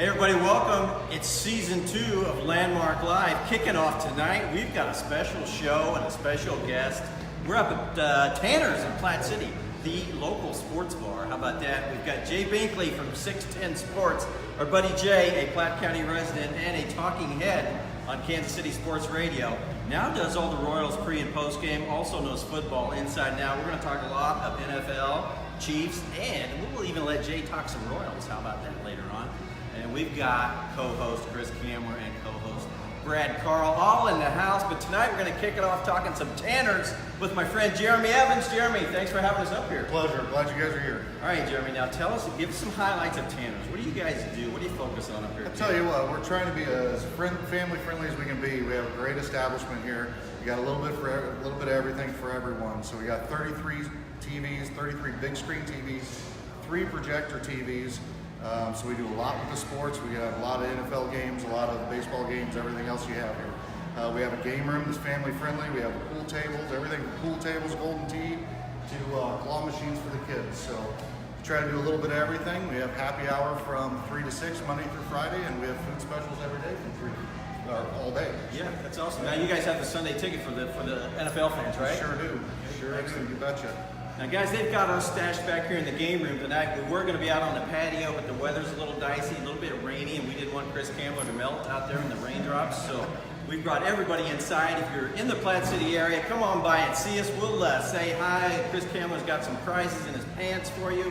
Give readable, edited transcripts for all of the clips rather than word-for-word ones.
Hey everybody, welcome. It's season 2 of Landmark Live. Kicking off tonight, we've got a special show and a special guest. We're up at Tanner's in Platte City, the local sports bar. How about that? We've got Jay Binkley from 610 Sports, our buddy Jay, a Platte County resident and a talking head on Kansas City Sports Radio. Now does all the Royals pre and post game, also knows football inside and out. We're going to talk a lot of NFL, Chiefs, and we'll even let Jay talk some Royals. How about that later on? And we've got co-host Chris Kamler and co-host Brad Carl all in the house. But tonight we're going to kick it off talking some Tanners with my friend Jeremy Evans. Jeremy, thanks for having us up here. Pleasure. Glad you guys are here. All right, Jeremy, now tell us, give us some highlights of Tanners. What do you guys do? What do you focus on up here? I'll tell you what, we're trying to be as family-friendly as we can be. We have a great establishment here. We got a little bit of everything for everyone. So we got 33 TVs, 33 big screen TVs, 3 projector TVs. So we do a lot with the sports. We have a lot of NFL games, a lot of baseball games, everything else you have here. We have a game room that's family friendly. We have pool tables, everything from pool tables, golden tee, to claw machines for the kids. So we try to do a little bit of everything. We have happy hour from 3 to 6 Monday through Friday, and we have food specials every day from 3 all day. Yeah, that's awesome. Now you guys have the Sunday ticket for the NFL fans, right? Sure do. Sure do. You betcha. Now guys, they've got us stashed back here in the game room tonight. We were going to be out on the patio, but the weather's a little dicey, a little bit rainy, and we didn't want Chris Kamler to melt out there in the raindrops. So we've brought everybody inside. If you're in the Platte City area, come on by and see us. We'll say hi. Chris Kamler's got some prizes in his pants for you,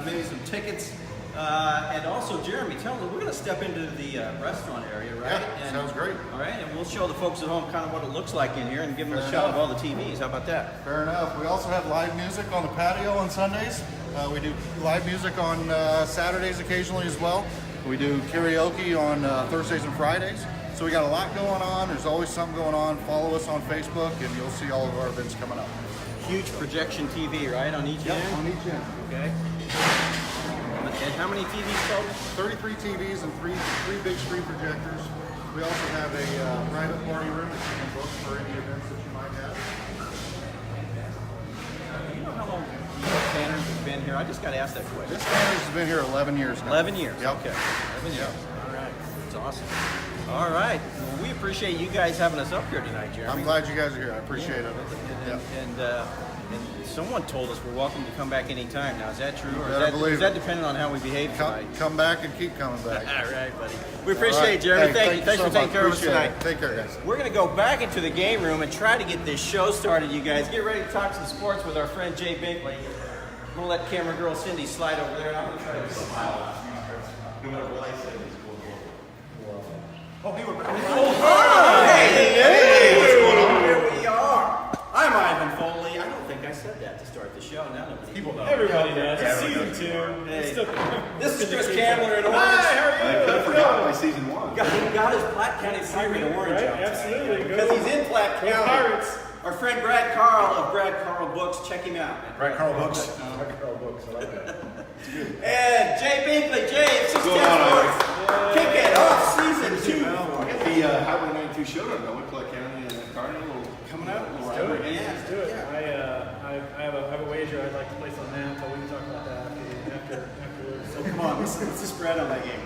maybe some tickets. And also, Jeremy, tell them, we're going to step into the restaurant area, right? Yeah, sounds great. All right, and we'll show the folks at home kind of what it looks like in here and give them a shot of all the TVs. How about that? Fair enough. We also have live music on the patio on Sundays. We do live music on Saturdays occasionally as well. We do karaoke on Thursdays and Fridays. So we got a lot going on. There's always something going on. Follow us on Facebook and you'll see all of our events coming up. Huge projection TV, right, on each end? On each end. Okay. And how many TVs total? 33 TVs and three big screen projectors. We also have a private party room that you can book for any events that you might have. Do you know how long Tanner's has been here? I just got to ask that question. This Tanner's has been here 11 years now. 11 years? Yep. Okay. 11 years. Yep. All right. That's awesome. All right. Well, we appreciate you guys having us up here tonight, Jeremy. I'm glad you guys are here. I appreciate it. And someone told us we're welcome to come back anytime. Now, is that true? Or is that dependent on how we behave tonight? Come back and keep coming back. All right, buddy. We appreciate it, Jeremy. Thank you. Thanks for taking care of us tonight. Take care, guys. We're going to go back into the game room and try to get this show started, you guys. Get ready to talk some sports with our friend Jay Binkley. I'm going to let camera girl Cindy slide over there, and I'm going to try to smile. No matter what I say. Oh, hey, we're back. Hey, what's going on? Here we are. I'm Ivan Foley. I don't think I said that to start the show. Now people know. Everybody does. It's season 2. Hey. This is Chris Kamler in orange. Hi, how are you? I kind of forgot my season 1. He got his Platte County secret orange Right? out. Absolutely. Because he's in Platte County. Pirates. Our friend Brad Carl of Brad Carl Books. Check him out. Brad Carl Books. Brad Carl Books. I like that. And Jay Binkley. Jay, it's just Going on, kicking off season 2. The Highway 92 showdown going with Platte County and Cardinal coming out. Let's do it. Let's do it. I have a wager I'd like to place on that, but we can talk about that afterwards. So come on, what's the spread on that game?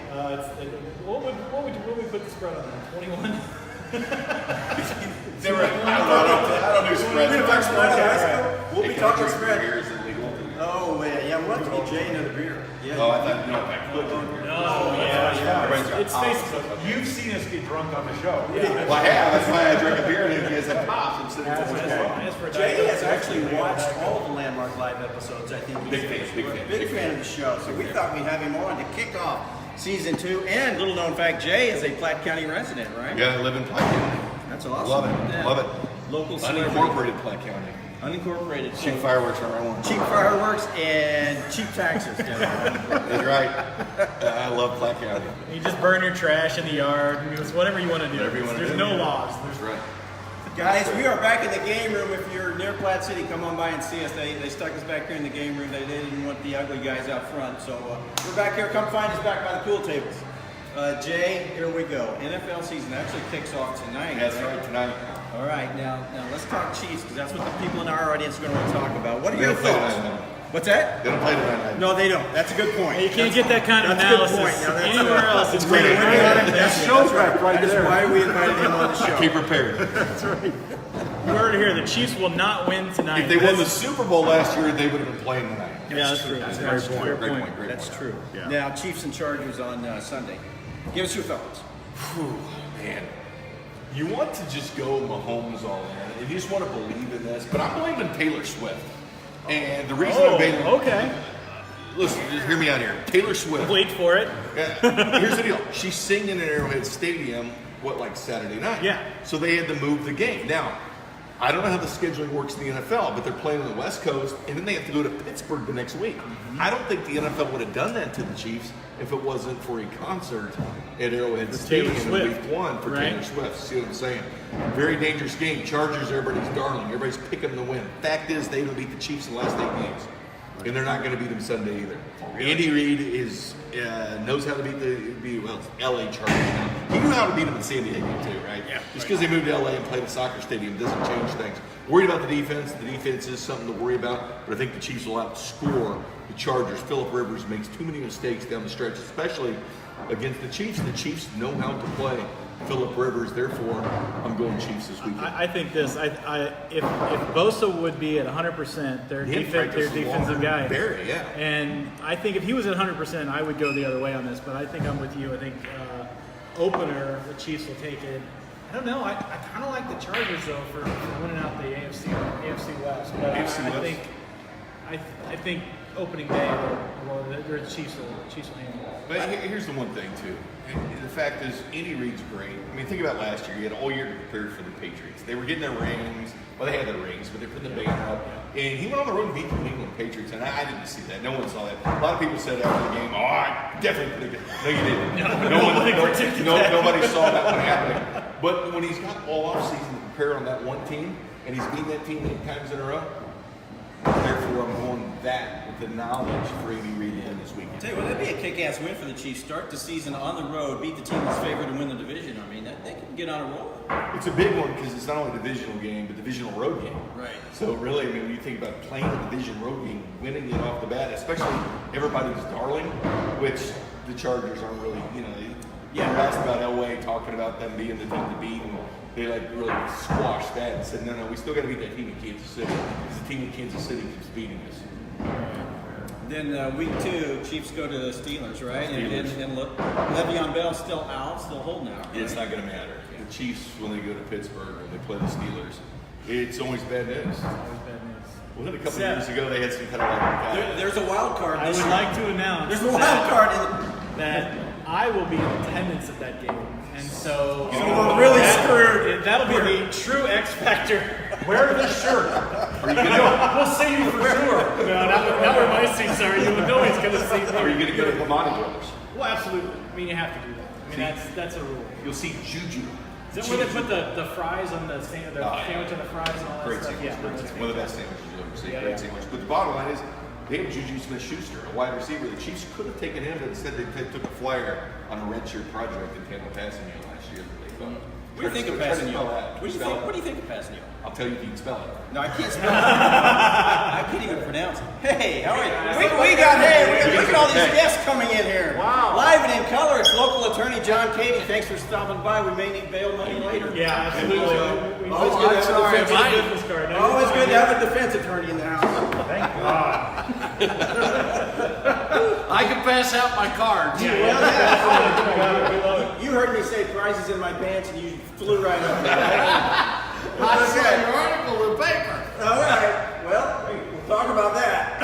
What would we put the spread on that? 21? I don't do spreads. We'll be talking spread, guys. We'll be talking Beers spread. and legal. Oh, yeah, we'll have to get Jay another beer. Yeah. Oh, I thought, no, I could. It's Facebook. You've seen us get drunk on the show. Well, I have. That's why I drank a beer and it gives a pop and sit Jay has actually watched all the Landmark Live episodes, I think. Big fan. Big fan of the show. So we thought we'd have him on to kick off season 2. And little known fact, Jay is a Platte County resident, right? Yeah, I live in Platte County. That's awesome. Love it. Yeah. Love it. Local celebrity. Unincorporated Platte County. Unincorporated. Cheap fireworks are I want. Cheap fireworks and cheap taxes. That's right. I love Platte County. You just burn your trash in the yard. It's whatever you want to do. Whatever you want to There's do. no laws. That's right. Guys, we are back in the game room. If you're near Platte City, come on by and see us. They stuck us back here in the game room. They didn't want the ugly guys out front. So we're back here. Come find us back by the pool tables. Jay, here we go. NFL season actually kicks off tonight. That's right, tonight. All right, now let's talk Chiefs because that's what the people in our audience are going to want to talk about. What are your thoughts? What's that? They don't play tomorrow night. No, they don't. That's a good point. You can't get that kind of That's a good analysis point. Now, that's anywhere else. It's in great. radio. That's show's right That is there. why we invited him on the show. Keep prepared. You heard it here. The Chiefs will not win tonight. If they won the Super Bowl last year, they would have been playing tonight. Yeah, that's true. That's That's true. fair Great point. point. Great That's point. true. Yeah. Now, Chiefs and Chargers on Sunday. Give us your thoughts. Whew, man. You want to just go Mahomes all in, and you just want to believe in this, but I'm blaming Taylor Swift. And the reason I'm blaming... okay. Listen, just hear me out here. Taylor Swift. Wait for it. Yeah, here's the deal. She's singing at Arrowhead Stadium, like Saturday night? Yeah. So they had to move the game. Now, I don't know how the scheduling works in the NFL, but they're playing on the West Coast, and then they have to go to Pittsburgh the next week. I don't think the NFL would have done that to the Chiefs if it wasn't for a concert at Arrowhead Stadium in Swift, week 1 for right? Taylor Swift. See what I'm saying? Very dangerous game. Chargers, everybody's darling. Everybody's picking them to win. Fact is, they haven't beat the Chiefs in the last 8 games. And they're not going to beat them Sunday either. Andy Reid knows how to beat the LA Chargers now. He knew how to beat them in San Diego too, right? Yeah. Just because they moved to LA and played a soccer stadium doesn't change things. Worried about the defense. The defense is something to worry about, but I think the Chiefs will outscore the Chargers. Phillip Rivers makes too many mistakes down the stretch, especially against the Chiefs. The Chiefs know how to play Phillip Rivers. Therefore, I'm going Chiefs this weekend. I think this. If Bosa would be at 100%, their defensive guy. Barry, yeah. And I think if he was at 100%, I would go the other way on this. But I think I'm with you. I think opener, the Chiefs will take it. I don't know. I kind of like the Chargers though for winning out the AFC West. But I think opening day, the Chiefs will handle it. But here's the one thing too. The fact is, Andy Reid's great. I mean, think about last year. He had all year to prepare for the Patriots. They were getting their rings. Well, they had their rings, but they're putting the banner up. And he went on the road and beat the New England Patriots, and I didn't see that. No one saw that. A lot of people said after the game, "Oh, I definitely predicted." No, you didn't. Nobody saw that one happening. But when he's got all offseason to prepare on that one team, and he's beaten that team 8 times in a row, therefore I'm going that with the knowledge for Andy Reid in this weekend. Tell you what, that'd be a kick-ass win for the Chiefs. Start the season on the road, beat the team that's favored to win the division. I mean, they can get on a roll. It's a big one because it's not only a divisional game, but divisional road game. Right. So really, I mean, when you think about playing a division road game, winning it off the bat, especially everybody's darling, which the Chargers aren't really, they asked about Elway, talking about them being the team to beat, and they really squashed that and said, no, we still got to beat that team in Kansas City because the team in Kansas City keeps beating us. Then week 2, Chiefs go to the Steelers, right? And look, Le'Veon Bell's still out, still holding out. Right? It's not going to matter. The Chiefs, when they go to Pittsburgh, when they play the Steelers, it's always bad news. Wasn't it a couple years ago they had some kind of There's a wild card. I would like to announce There's a wild card that I will be in attendance at that game. And so we're really screwed. That'll be the true X factor. Wear this shirt. We'll see you for sure. No, not where my seats are. You know he's going to see me. Are you going to go to Kamani Brothers? Well, absolutely. I mean, you have to do that. I mean, that's a rule. You'll see Juju. Is that where they put the fries on the sandwich and the fries and all that Great stuff? sandwich. Yeah, that's One of the best sandwiches you'll ever see. Yeah, Great yeah. sandwich. But the bottom line is, they have Juju Smith-Schuster, a wide receiver. The Chiefs could have taken him, but instead they took a flyer on a redshirt project in Tampa passing you last year that they thought. What do you think of Passanio? What do you think of Passanio? I'll tell you if you can spell it. No, I can't spell it. I can't even pronounce it. Hey, how are you? We got look at all these guests coming in here. Wow. Live and in color, it's local attorney John Cady. Thanks for stopping by. We may need bail money later. Yeah, absolutely. Always good to have a defense. business card. Always good to have a defense attorney in the house. Thank God. I can pass out my cards. Well, yeah. You heard me say prizes in my pants, and you flew right up there. I saw your article in the paper. All right. Well, we'll talk about that.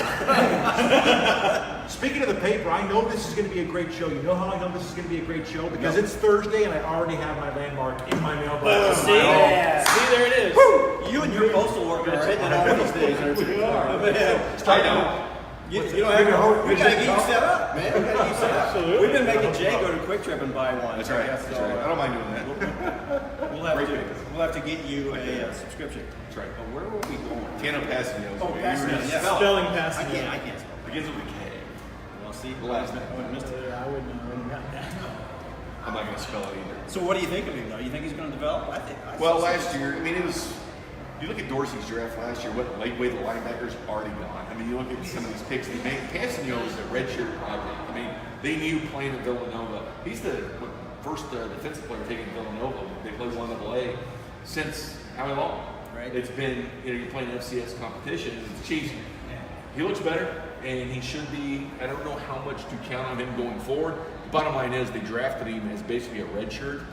Speaking of the paper, I know this is going to be a great show. You know how I know this is going to be a great show? Because it's Thursday and I already have my landmark in my mailbox. See? See, there it is. Woo! You and your postal worker are hitting it all these days. I know. You don't have we gotta get you set up, man. We gotta get you set up. Absolutely. We've been making Jay go to Quick Trip and buy one. That's right. That's That's right. I don't mind doing that. We'll have to get you a subscription. That's right. But where were we going? Tano Passanio. Oh, Passanio, yes. Spelling I passing. can't spell. Begins with a K. Well, see, The last name. I would have missed it. I wouldn't have gotten that. I'm not going to spell it either. So what do you think of him, though? You think he's going to develop? I think. Well, last year, I mean, it was You look at Dorsey's draft last year, what way the linebackers already gone. I mean, you look at some of these picks they made. Castanio is a redshirt project. I mean, they knew playing at Villanova. He's the first defensive player taken at Villanova. They played 1AA since how long? Right. It's been, you're playing FCS competition. And the Chiefs, he looks better, and he should be. I don't know how much to count on him going forward. The bottom line is they drafted him as basically a redshirt.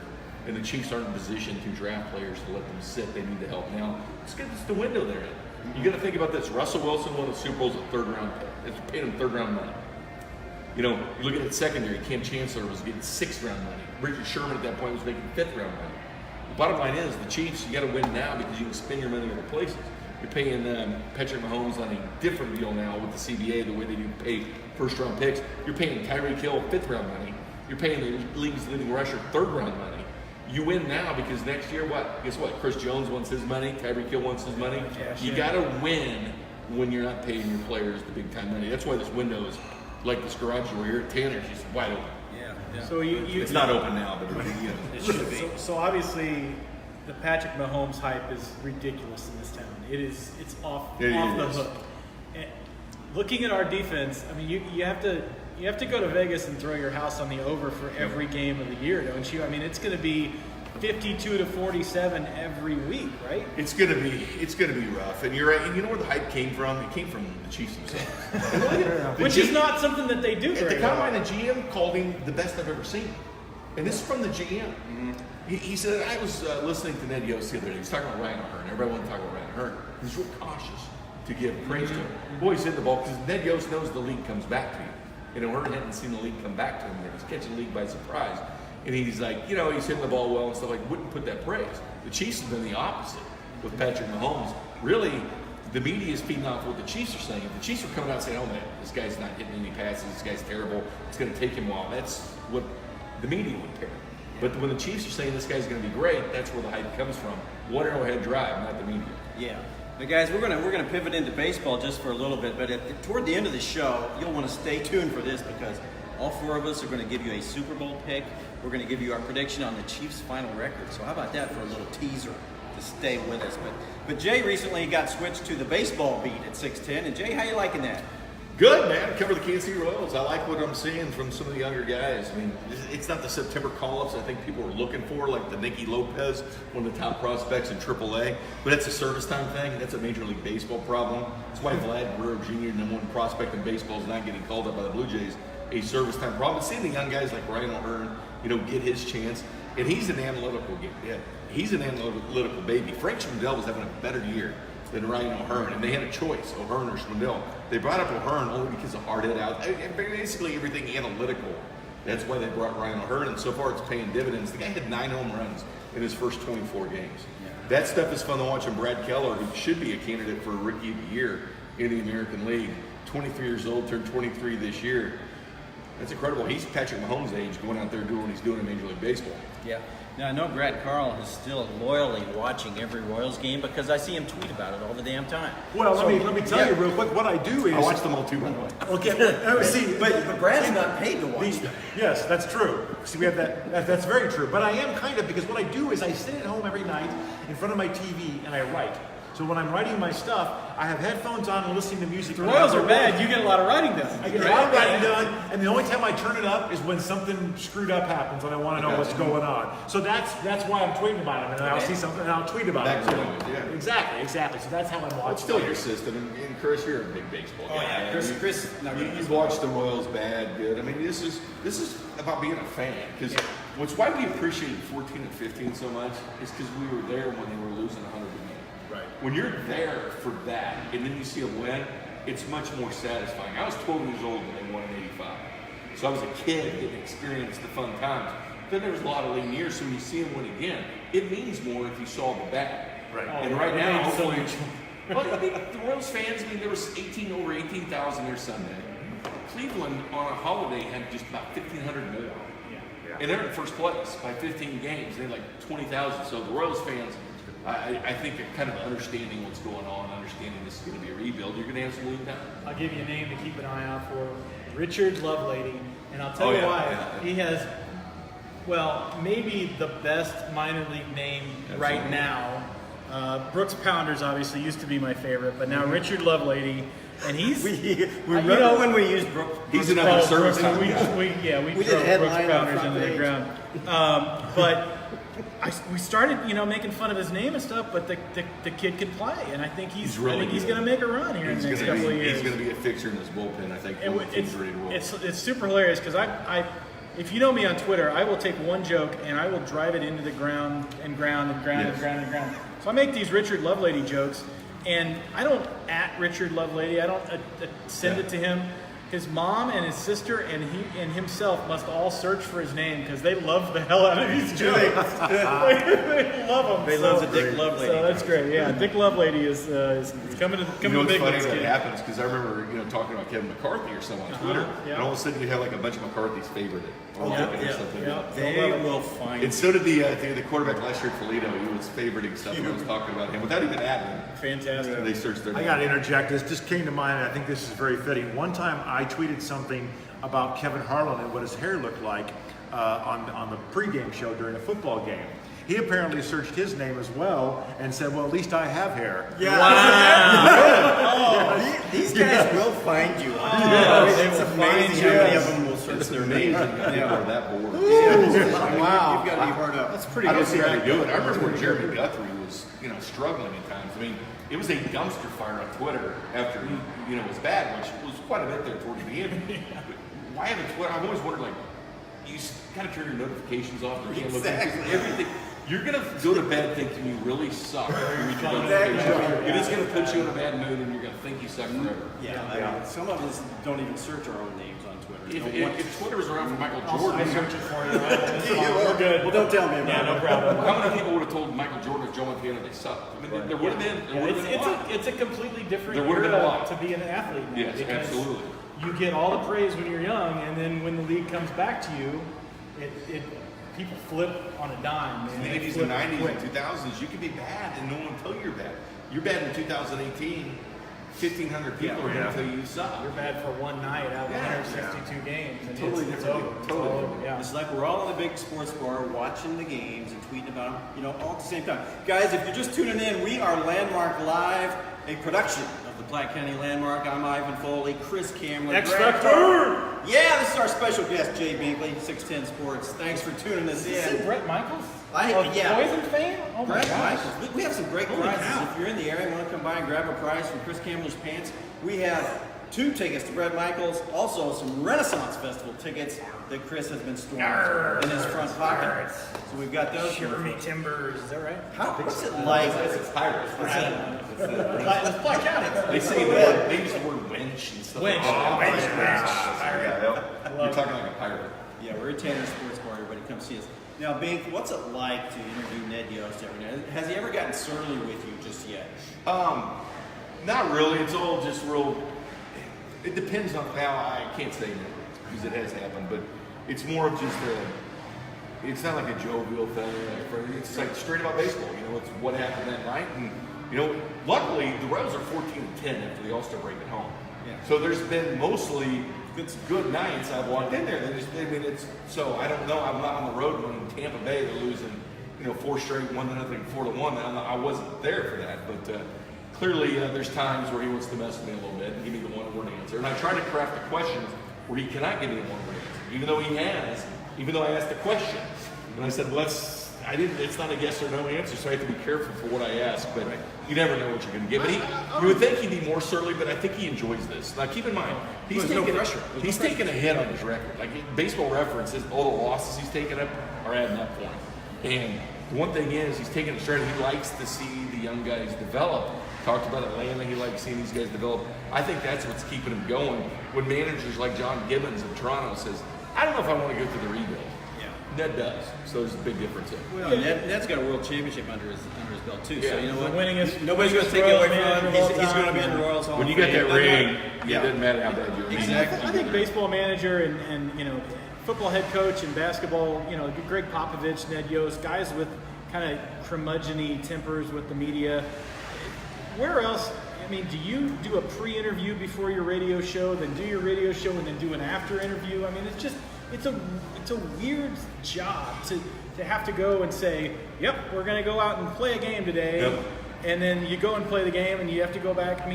And the Chiefs aren't in position to draft players to let them sit. They need the help now. It's the window they're in. You got to think about this. Russell Wilson won the Super Bowl's a third-round pick. It's paid him third-round money. You know, you look at the secondary. Cam Chancellor was getting sixth-round money. Richard Sherman at that point was making fifth-round money. The bottom line is the Chiefs. You got to win now because you can spend your money other places. You're paying Patrick Mahomes on a different deal now with the CBA, the way they do pay first-round picks. You're paying Tyreek Hill fifth-round money. You're paying the league's leading rusher third-round money. You win now because next year, what? Guess what? Chris Jones wants his money. Tyreek Hill wants his money. You got to win when you're not paying your players the big time money. That's why this window is like this garage door here at Tanner's is wide open. Yeah. So It's not open now, but it should be. So obviously, the Patrick Mahomes hype is ridiculous in this town. It's off the hook. And looking at our defense, I mean, you have to go to Vegas and throw your house on the over for every game of the year, don't you? I mean, it's going to be 52-47 every week, right? It's gonna be rough, and you're right. And you know where the hype came from? It came from the Chiefs themselves, Which is not something that they do At very the well. combine, the GM called him the best I've ever seen, and this is from the GM. Mm-hmm. He said, I was listening to Ned Yost the other day. He was talking about Ryan O'Hearn. Everybody wanted to talk about Ryan O'Hearn. He's real cautious to give praise to him. Boy, he's hitting the ball because Ned Yost knows the league comes back to you. And O'Hearn hadn't seen the league come back to him yet. He's catching the league by surprise. And he's like, he's hitting the ball well and stuff like, wouldn't put that praise. The Chiefs have been the opposite with Patrick Mahomes. Really, the media is feeding off what the Chiefs are saying. If the Chiefs are coming out and saying, oh man, this guy's not hitting any passes, this guy's terrible, it's going to take him a while. That's what the media would pick. But when the Chiefs are saying this guy's going to be great, that's where the hype comes from. One Arrowhead Drive, not the media. Yeah. But guys, we're gonna pivot into baseball just for a little bit, but toward the end of the show, you'll want to stay tuned for this because all four of us are going to give you a Super Bowl pick. We're going to give you our prediction on the Chiefs' final record. So how about that for a little teaser to stay with us? But Jay recently got switched to the baseball beat at 610. And Jay, how you liking that? Good, man. Cover the Kansas City Royals. I like what I'm seeing from some of the younger guys. I mean, it's not the September call-ups I think people are looking for, like the Nicky Lopez, one of the top prospects in AAA. But it's a service time thing. That's a Major League Baseball problem. That's why Vlad Guerrero Jr., number one prospect in baseball, is not getting called up by the Blue Jays. A service time problem. Seeing the young guys like Ryan O'Hearn, get his chance. And he's an analytical He's an analytical baby. Frank Schwindel was having a better year than Ryan O'Hearn, and they had a choice, O'Hearn or Schwindel. They brought up O'Hearn only because of hard hit out, and basically everything analytical. That's why they brought Ryan O'Hearn, and so far it's paying dividends. The guy had 9 home runs in his first 24 games. Yeah. That stuff is fun to watch. And Brad Keller, who should be a candidate for a Rookie of the Year in the American League, 23 years old, turned 23 this year. That's incredible. He's Patrick Mahomes' age, going out there doing what he's doing in Major League Baseball. Yeah. Now, I know Brad Carl is still loyally watching every Royals game because I see him tweet about it all the damn time. Well, let me tell you real quick. What I do is I watch them all too, by the way. Okay. See, but Brad's not paid to watch them. Yes, that's true. See, we have that. That's very true. But I am kind of, because what I do is I sit at home every night in front of my TV and I write. So when I'm writing my stuff, I have headphones on and listening to music. The Royals are bad. You get a lot of writing done. I get a lot of writing done, and the only time I turn it up is when something screwed up happens and I want to know what's going on. So that's why I'm tweeting about it, and I'll see something and I'll tweet about it. Yeah. Exactly. So that's how I'm watching. It's still your system, and Chris, you're a big baseball guy. Oh yeah, Chris. You've watched the Royals bad, good. I mean, this is about being a fan, because what's why we appreciate 14 and 15 so much is because we were there when they were losing 100 to 1. Right. When you're there for that, and then you see a win, it's much more satisfying. I was 12 years old when they won in '85, so I was a kid getting to experience the fun times. Then there was a lot of lean years, so when you see them win again, it means more if you saw the bad. Right. And right now, hopefully, well, I mean, the Royals fans, I mean, there was over 18,000 there Sunday. Cleveland on a holiday had just about 1,500 more. Yeah. And they're in first place by 15 games. They had like 20,000. So the Royals fans, I think, are kind of understanding what's going on, understanding this is going to be a rebuild. You're going to have some lean time. I'll give you a name to keep an eye out for, Richard Lovelady, and I'll tell you why. Yeah. He has, well, maybe the best minor league name right now Brooks Pounders obviously used to be my favorite, but now Richard Lovelady, and he's We remember when we used Brooks. He's another service Brooks, time guy. we We did drove Brooks headline on Pounders front into the page. ground. But we started, making fun of his name and stuff. But the kid can play, and I think he's really going good. to make a run here in the next couple of years. He's going to be a fixture in this bullpen, I think. It's super hilarious because I if you know me on Twitter, I will take one joke and I will drive it into the ground and ground and ground and ground and ground. So I make these Richard Lovelady jokes, and I don't at Richard Lovelady. I don't send it to him. His mom and his sister and he and himself must all search for his name because they love the hell out of these jokes. They love them. They love the Dick Lovelady. So that's great. Yeah, Dick Lovelady is coming to You know, the it's big funny leagues, that kid. happens because I remember talking about Kevin McCarthy or someone on Twitter, yeah. and all of a sudden you have like a bunch of McCarthy's favorite or something. They will find And so did the quarterback last year, Toledo. He was favoriting stuff when I was talking about him without even adding. Fantastic. They searched their I name. got to interject. This just came to mind, and I think this is very fitting. One time I tweeted something about Kevin Harlan and what his hair looked like on the pregame show during a football game. He apparently searched his name as well and said, "Well, at least I have hair." Yeah. Wow. These guys will find you. It's amazing how many of them will search It's their amazing name. that people are that bored. Wow. You've got to be hard up. That's pretty I good. don't see how they do it. I remember when Jeremy Guthrie was, struggling at times. I mean, it was a dumpster fire on Twitter after he, was bad, which was quite a bit there towards the end. Why haven't Twitter? I've always wondered, like, you kind of turn your notifications off. You can't look at everything. You're gonna go to bed thinking you really suck. It is gonna put you in a bad mood, and you're gonna think you suck forever. Yeah, I mean, some of us don't even search our own names on Twitter. If Twitter was around for Michael I Jordan, search it for you. Right? We're good. Well, don't tell me about Yeah, no problem. how many people would have told Michael Jordan or Joe Montana they sucked? I mean, there would have been. There would have been a lot. It's a completely different There would've been a era lot. to be an athlete now. Yes, because absolutely. You get all the praise when you're young, and then when the league comes back to you, it people flip on a dime. Man. In the They 80s flip and 90s quick. and 2000s, you could be bad and no one will tell you you're bad. You're bad in 2018, 1,500 people are going to tell you you suck. You're bad for one night out of 162 games, and Totally it's different. over. It's Totally all over. different. Yeah. It's like we're all in the big sports bar watching the games and tweeting about them, all at the same time. Guys, if you're just tuning in, we are Landmark Live, a production of the Platte County Landmark. I'm Ivan Foley, Chris Kamler, X Brad Factor! Carl. Yeah, this is our special guest, Jay Binkley, 610 Sports. Thanks for tuning us Did you see in. Brett Michaels? Yeah. Poison fan? Oh my Brett gosh. Michaels. We have some great Holy prizes. cow. If you're in the area and want to come by and grab a prize from Chris Kamler's Pants, we have 2 tickets to Brett Michaels, also some Renaissance Festival tickets that Chris has been storing in his front pocket. So we've got those. Shiver me timbers. Is that right? What's it like? It's Pirates. It's Platte County. They say that. They use the word wench and stuff. Wench. You're talking like a pirate. Yeah, we're at Tanner Sports Bar. Everybody come see us. Now, Bink, what's it like to interview Ned Yost every night? Has he ever gotten surly with you just yet? Not really. It's all just real. It depends on how. I can't say never because it has happened, but it's more of just a. It's not like a jovial thing. It's like straight about baseball. It's what happened that night, and luckily the Royals are 14-10 after the All-Star break at home. Yeah. So there's been mostly good nights I've walked in there. It's so I don't know. I'm not on the road when in Tampa Bay they're losing, 4 straight, 1-0, 4-1. I wasn't there for that, but clearly there's times where he wants to mess with me a little bit and give me the one-word answer. And I try to craft the questions where he cannot give me a one-word answer, even though he has. Even though I asked the question, and I said, "Well, it's not a yes or no answer, so I have to be careful for what I ask." But you never know what you're going to get. But you would think he'd be more surly, but I think he enjoys this. Now, keep in mind, he's taking a hit on his record. Like Baseball Reference, all the losses he's taken up are adding up for him. And the one thing is, he's taking it straight. He likes to see the young guys develop. Talked about Atlanta. He likes seeing these guys develop. I think that's what's keeping him going. When managers like John Gibbons of Toronto says, "I don't know if I want to go through the rebuild." Ned does, so there's a big difference there. Well, Ned's got a world championship under his belt too. So you know what? Nobody's going to take it away from him. He's going to be in the Royals Hall When you of get Fame. that ring, it doesn't matter how bad you are. Exactly. I think baseball manager and football head coach and basketball, Greg Popovich, Ned Yost, guys with kind of curmudgeon-y tempers with the media. Where else? I mean, do you do a pre-interview before your radio show, then do your radio show, and then do an after interview? I mean, it's just it's a weird job to have to go and say, yep, we're going to go out and play a game today. Yep. And then you go and play the game and you have to go back,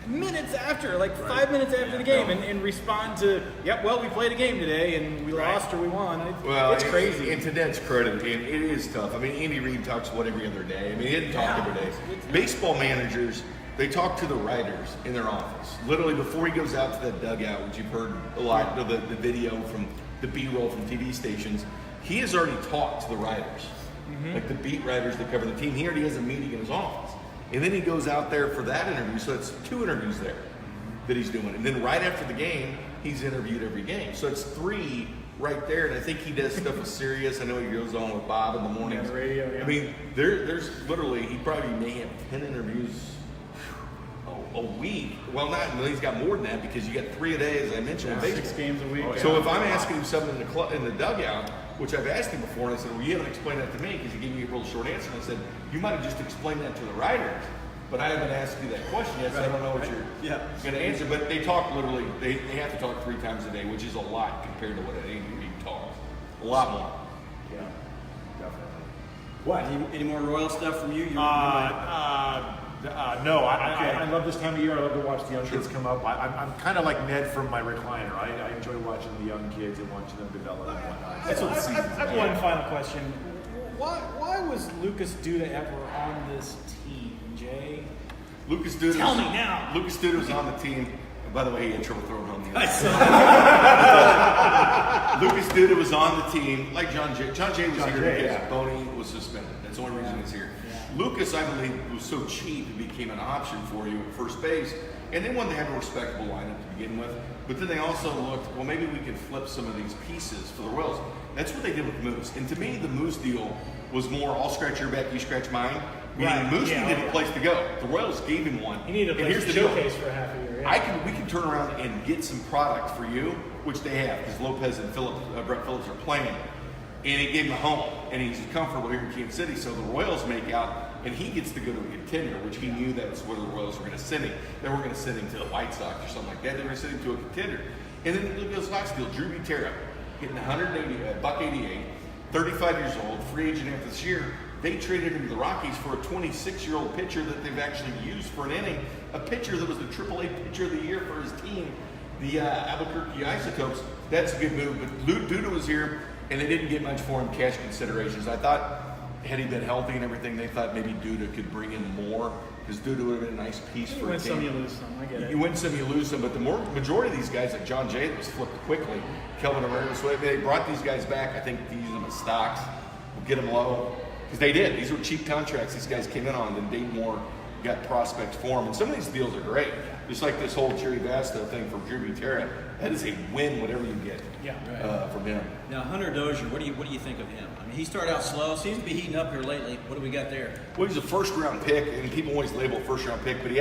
minutes after, 5 minutes after the game and respond to, yep, well, we played a game today and we lost or we won. It's crazy. And to Ned's credit, it is tough. Andy Reid talks every other day. He didn't talk every day. Baseball managers, they talk to the writers in their office. Literally before he goes out to that dugout, which you've heard a lot of the video from the B-roll from TV stations, he has already talked to the writers. Like the beat writers that cover the team. He already has a meeting in his office. And then he goes out there for that interview. So it's 2 interviews there that he's doing. And then right after the game, he's interviewed every game. So it's 3 right there. And I think he does stuff with Sirius. I know he goes on with Bob in the mornings. Yeah, the radio, yeah. There's literally, he probably may have 10 interviews a week. Well, he's got more than that because you got 3 a day, as I mentioned, with baseball. 6 games a week. So if I'm asking him something in the dugout, which I've asked him before, and I said, well, you haven't explained that to me because he gave me a real short answer. And I said, you might have just explained that to the writers, but I haven't asked you that question yet, so I don't know what you're going to answer. But they talk literally, they have to talk 3 times a day, which is a lot compared to what an Andy Reid talks. A lot more. Yeah, definitely. What? Any more Royal stuff from you? No, I love this time of year. I love to watch the young kids come up. I'm kind of like Ned from my recliner. I enjoy watching the young kids and watching them develop and whatnot. I have one final question. Why was Lucas Duda ever on this team, Jay? Lucas Duda. Tell me now. Lucas Duda was on the team. By the way, he had trouble throwing home the other. Lucas Duda was on the team, like John Jay. John Jay was here because Boney was suspended. That's the only reason he's here. Lucas, I believe, was so cheap it became an option for you at first base. And they wanted to have a respectable lineup to begin with. But then they also looked, well, maybe we could flip some of these pieces for the Royals. That's what they did with Moose. And to me, the Moose deal was more, I'll scratch your back, you scratch mine. Meaning Moose needed a place to go. The Royals gave him one. He needed a place to showcase for half a year. Yeah. We can turn around and get some product for you, which they have, because Lopez and Brett Phillips are playing. And it gave him a home, and he's comfortable here in Kansas City. So the Royals make out, and he gets to go to a contender, which he knew that was where the Royals were going to send him. They weren't going to send him to the White Sox or something like that. They were going to send him to a contender. And then look at this last deal, Drew Butera, getting $188, 35 years old, free agent after this year. They traded him to the Rockies for a 26-year-old pitcher that they've actually used for an inning, a pitcher that was the AAA pitcher of the year for his team, the Albuquerque Isotopes. That's a good move. But Duda was here, and they didn't get much for him, cash considerations. I thought, had he been healthy and everything, they thought maybe Duda could bring in more, because Duda would have been a nice piece for a team. You win some, you lose some. I get it. You win some, you lose some. But the majority of these guys, like John Jay, that was flipped quickly, Kelvin Herrera, they brought these guys back, I think, to use them as stocks, get them low. Because they did. These were cheap contracts these guys came in on. Then Dayton Moore got prospects for them. And some of these deals are great. Just like this whole Jerry Vasta thing for Drew Butera. That is a win, whatever you get from him. Now, Hunter Dozier, what do you think of him? He started out slow. Seems to be heating up here lately. What do we got there? Well, he's a first-round pick, and people always label first-round pick, but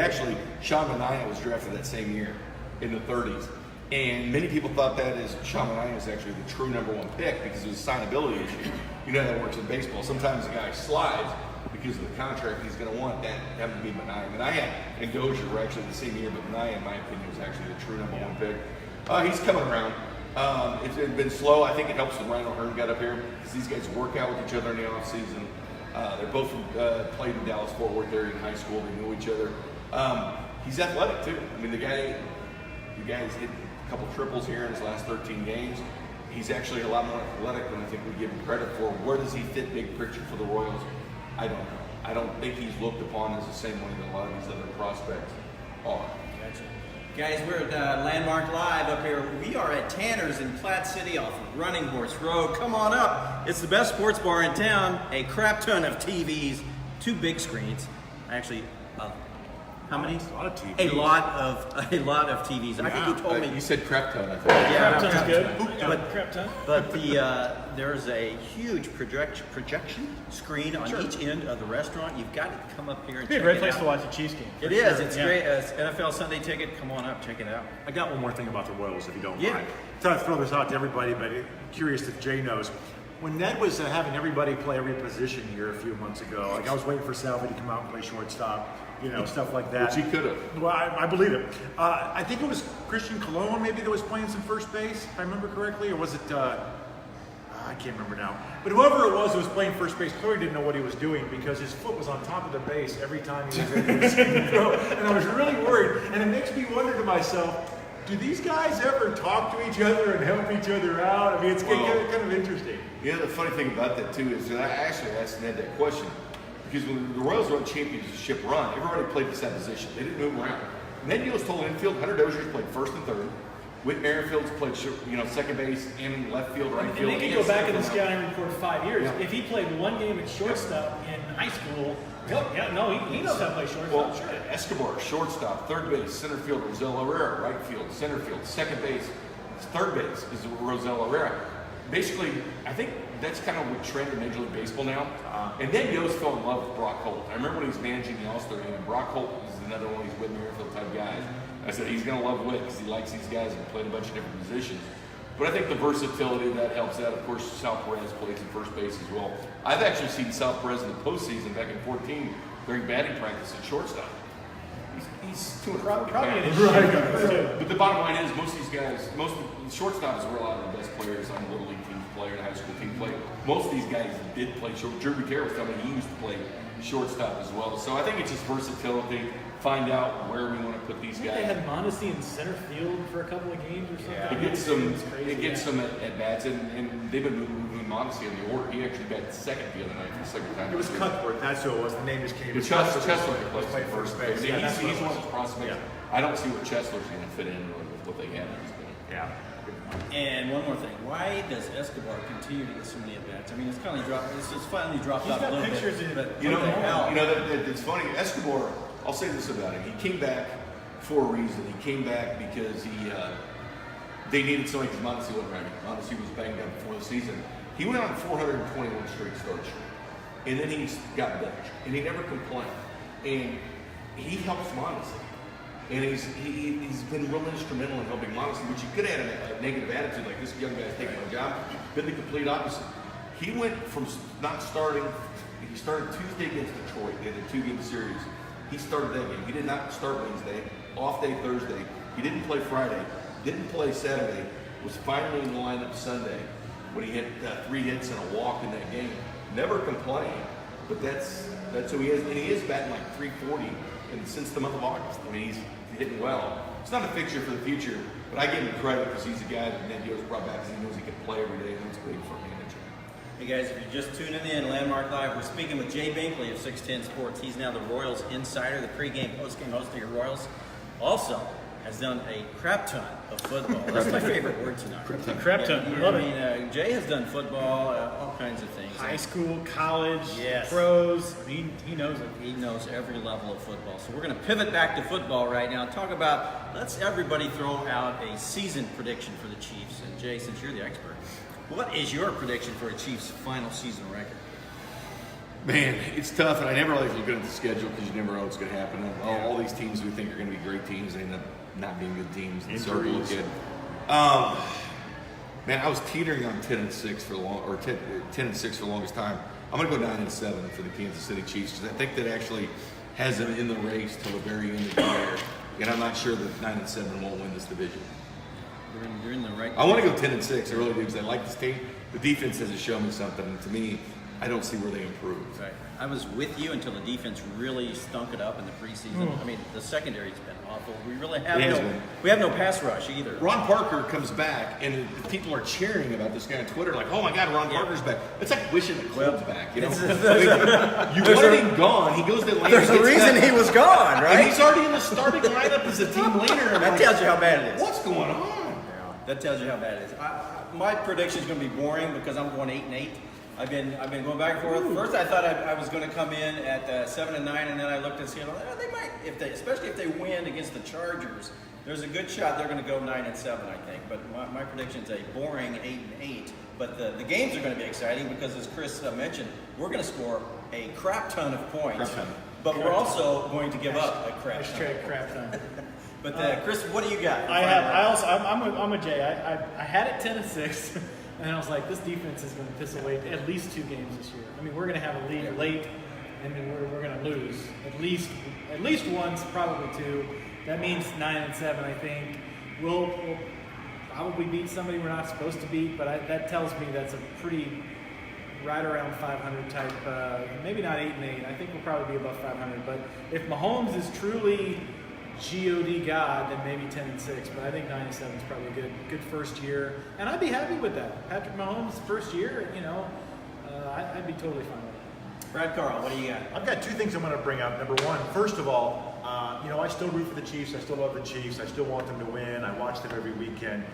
Sean Manaea was drafted that same year in the 30s. And many people thought that Sean Manaea was actually the true #1 pick because of his signability issue. You know how that works in baseball. Sometimes the guy slides because of the contract he's going to want. That happened to be Manaea. Manaea and Dozier were actually the same year, but Manaea, in my opinion, was actually the true #1 pick. He's coming around. It's been slow. I think it helps that Rhino Hearn got up here because these guys work out with each other in the offseason. They're both played in Dallas-Fort Worth area in high school. They know each other. He's athletic, too. The guy's hit a couple triples here in his last 13 games. He's actually a lot more athletic than I think we give him credit for. Where does he fit big picture for the Royals? I don't know. I don't think he's looked upon as the same way that a lot of these other prospects are. Gotcha. Guys, we're at Landmark Live up here. We are at Tanner's in Platte City off of Running Horse Road. Come on up. It's the best sports bar in town. A crap ton of TVs, 2 big screens. Actually, how many? A lot of TVs. A lot of TVs. I think you told me. You said crap ton, I think. Crap ton's good. Crap ton. But there's a huge projection screen on each end of the restaurant. You've got to come up here and check it out. It'd be a great place to watch a Chiefs game. It is. It's great. NFL Sunday ticket. Come on up, check it out. I got one more thing about the Royals, if you don't Yeah. mind. Try to throw this out to everybody, but curious if Jay knows. when Ned was having everybody play every position here a few months ago, like I was waiting for Salvi to come out and play shortstop, stuff like that. Which he could have. Well, I believe it. I think it was Christian Colon maybe that was playing some first base, if I remember correctly, or was it? I can't remember now. But whoever it was who was playing first base clearly didn't know what he was doing because his foot was on top of the base every time he was in the throw. And I was really worried. And it makes me wonder to myself, do these guys ever talk to each other and help each other out? I mean, it's kind of interesting. Yeah, the funny thing about that too is that I actually asked Ned that question because when the Royals were on championship run, everybody played this position. They didn't move around. Ned Yost told infield, Hunter Dozier's played first and third. Whit Merrifield's played, second base and left field, right field. And they can go back in the scouting report 5 years. Yeah. If he played one game at shortstop in high school, he knows how to play shortstop. Well, Sure. Escobar, shortstop, third base, center field, Rosell Herrera, right field, center field, second base, third base is Rosell Herrera. Basically, I think that's kind of what trend in Major League Baseball now. And then Yost fell in love with Brock Holt. I remember when he was managing the All-Star game, and Brock Holt is another one of these Whit Merrifield type guys. I said he's going to love Whit because he likes these guys and played a bunch of different positions. But I think the versatility of that helps out. Of course, Sal Perez plays in first base as well. I've actually seen Sal Perez in the postseason back in 2014 during batting practice at shortstop. He's 240 pounds. Right. But the bottom line is most of these guys, most of the shortstops were a lot of the best players on the Little League team player, high school team player. Most of these guys did play short. Drew Buterra was telling me he used to play shortstop as well. So I think it's just versatility. Find out where we want to put these They guys. had Mondesi in center field for a couple of games or something. It gets some at bats, and they've been moving Mondesi in the order. He actually batted second the other night for the second time. It was Cuthbert, that's who it was. The name just came. Chesler was plays first base. Yeah, that's He's what it one was. of the prospects. Yeah. I don't see what Chesler's going to fit in with what they have. Yeah. And one more thing, why does Escobar continue to get so many at bats? I mean, it's kind of dropped. It's just finally dropped off a little pictures bit. in- But You know, what the hell? it's funny. Escobar, I'll say this about him. He came back for a reason. He came back because they needed somebody because Mondesi wasn't ready. Mondesi was banged up before the season. He went on 421 straight starts. And then he got benched. And he never complained. And he helps Mondesi. And he's been real instrumental in helping Mondesi, which he could have had a negative attitude like this young guy's taking my job. Been the complete opposite. He went from not starting. He started Tuesday against Detroit. They had a 2-game series. He started that game. He did not start Wednesday. Off day Thursday. He didn't play Friday. Didn't play Saturday. Was finally in the lineup Sunday when he hit 3 hits and a walk in that game. Never complained, but that's who he is. And he is batting like 340 since the month of August. I mean, he's hitting well. It's not a fixture for the future, but I give him credit because he's a guy that Ned Yost brought back because he knows he can play every day, and that's great for a manager. Hey guys, if you're just tuning in, Landmark Live, we're speaking with Jay Binkley of 610 Sports. He's now the Royals insider, the pregame, postgame host of your Royals. Also has done a crap ton of football. That's my favorite word tonight. Crap ton. Love it. Jay has done football, all kinds of things. High school, college, Yes. pros. He knows it. He knows every level of football. So we're going to pivot back to football right now. Talk about, let's everybody throw out a season prediction for the Chiefs. And Jay, since you're the expert, what is your prediction for a Chiefs final season record? Man, it's tough, and I never like look at the schedule because you never know what's going to happen. All these teams we think are going to be great teams, they end up not being good teams. And so we look at, man, I was teetering on 10-6 for 10-6 for the longest time. I'm going to go 9-7 for the Kansas City Chiefs because I think that actually has them in the race till the very end of the year, and I'm not sure that 9-7 won't win this division. You're in the right. I want to go 10-6. I really do because I like this team. The defense has to show me something. And to me, I don't see where they improve. Right. I was with you until the defense really stunk it up in the preseason. I mean, the secondary's been awful. We really have no pass rush either. Ron Parker comes back, and people are cheering about this guy on Twitter, like, "Oh my God, Ron Parker's back!" It's like wishing the Colts back, you know. You wanted him gone. He goes to Atlanta. There's a reason he was gone, and right? he's already in the starting lineup as a team leader. That tells you how bad it is. What's going on? That tells you how bad it is. My prediction is going to be boring because I'm going 8-8. I've been going back and forth. First, I thought I was going to come in at 7-9, and then I looked and said, they might, especially if they win against the Chargers. There's a good shot they're going to go 9-7, I think. But my prediction is a boring 8-8. But the games are going to be exciting because, as Chris mentioned, we're going to score a crap ton of points. But we're also going to give up a crap ton. Crap ton. But Chris, what do you got? I'm with Jay. I had it 10-6. And I was like, this defense is going to piss away at least 2 games this year. I mean, we're going to have a lead late, and then we're going to lose at least once, probably 2. That means 9-7. I think we'll probably beat somebody we're not supposed to beat, but that tells me that's a pretty right around 500 type. Maybe not 8-8. I think we'll probably be above 500. But if Mahomes is truly God God, then maybe 10-6. But I think 9-7 is probably a good first year, and I'd be happy with that. Patrick Mahomes' first year, I'd be totally fine with it. Brad Carl, what do you got? I've got 2 things I'm going to bring up. Number one, first of all, I still root for the Chiefs. I still love the Chiefs. I still want them to win. I watch them every weekend.